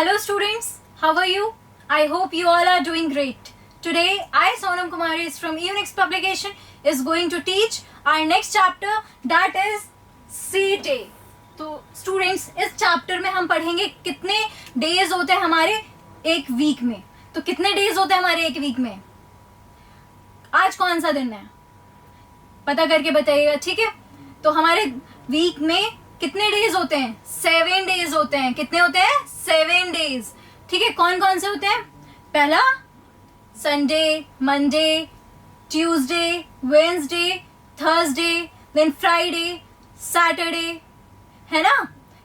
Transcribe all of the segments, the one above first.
Hello students, how are you? I hope you all are doing great. Today I, Sonam Kumari from Unix Publication is going to teach our next chapter, that is C day. तो students इस chapter में हम पढ़ेंगे कितने days होते हैं हमारे एक वीक में. तो कितने डेज होते हैं हमारे एक वीक में? आज कौन सा दिन है पता करके बताइएगा, ठीक है? तो हमारे वीक में कितने डेज होते हैं? 7 डेज होते हैं. कितने होते हैं? 7 डेज. ठीक है, कौन कौन से होते हैं? पहला Sunday, Monday, Tuesday, Wednesday, Thursday, then Friday, Saturday, है ना?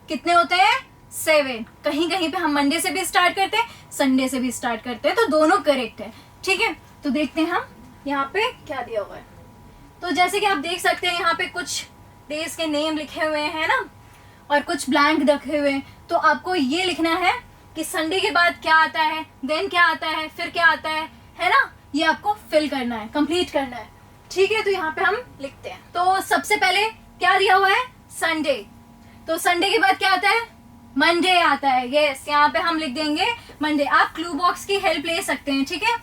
कितने होते हैं? 7. कहीं कहीं पे हम मंडे से भी स्टार्ट करते हैं, संडे से भी स्टार्ट करते हैं, तो दोनों करेक्ट है. ठीक है, तो देखते हैं हम यहाँ पे क्या दिया हुआ है. तो जैसे कि आप देख सकते हैं यहाँ पे कुछ डेज के नेम लिखे हुए हैं ना, और कुछ ब्लैंक रखे हुए हैं. तो आपको ये लिखना है कि संडे के बाद क्या आता है, देन क्या आता है, फिर क्या आता है ना? ये आपको फिल करना है, कंप्लीट करना है. ठीक है, तो यहाँ पे हम लिखते हैं. तो सबसे पहले क्या दिया हुआ है? संडे. तो संडे के बाद क्या आता है? मंडे आता है. यस, यहाँ पे हम लिख देंगे मंडे. आप क्लू बॉक्स की हेल्प ले सकते हैं. ठीक है,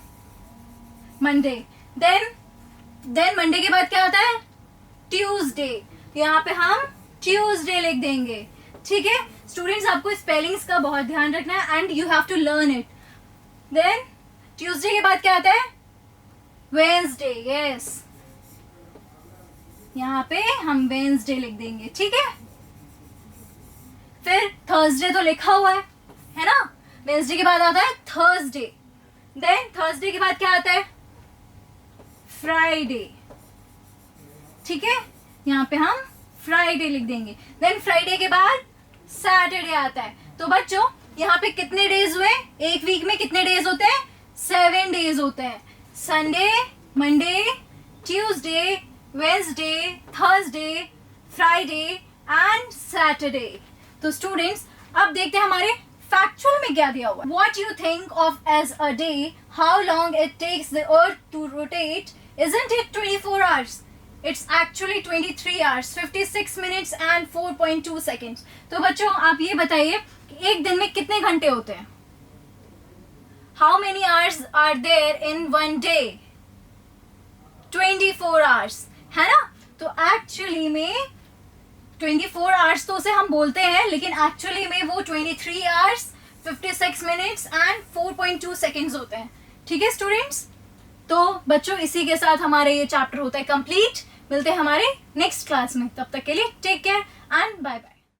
मंडे. देन मंडे के बाद क्या आता है? ट्यूसडे. यहाँ पे हम ट्यूसडे लिख देंगे. ठीक है स्टूडेंट्स, आपको स्पेलिंग्स का बहुत ध्यान रखना है and you have to learn it. Then Tuesday के बाद क्या आता है? वेडनेसडे. यस, यहाँ पे हम वेडनेसडे लिख देंगे. ठीक है, फिर थर्सडे तो लिखा हुआ है ना? वेडनेसडे के बाद आता है थर्सडे. देन थर्सडे के बाद क्या आता है? फ्राइडे. ठीक है, यहाँ पे हम फ्राइडे लिख देंगे. देन फ्राइडे के बाद सैटरडे आता है. तो बच्चों यहाँ पे कितने डेज हुए? एक वीक में कितने डेज होते हैं? 7 डेज होते हैं. Sunday, Monday, Tuesday, Wednesday, Thursday, Friday and Saturday. तो स्टूडेंट्स अब देखते हैं हमारे फैक्चुअल में क्या दिया हुआ. What you think of as a day, how long it takes the earth to rotate, isn't it 24 hours? It's actually 23 hours, 56 minutes and 4.2 seconds. तो बच्चों आप ये बताइए कि एक दिन में कितने घंटे होते हैं? How many hours are there in one day? 24 hours, है ना? तो एक्चुअली में 24 आवर्स तो उसे हम बोलते हैं, लेकिन एक्चुअली में वो 23 आवर्स 56 मिनट्स एंड 4.2 सेकेंड्स होते हैं. ठीक है स्टूडेंट्स, तो बच्चों इसी के साथ हमारे ये चैप्टर होता है कंप्लीट. मिलते हैं हमारे नेक्स्ट क्लास में. तब तक के लिए take care and bye bye.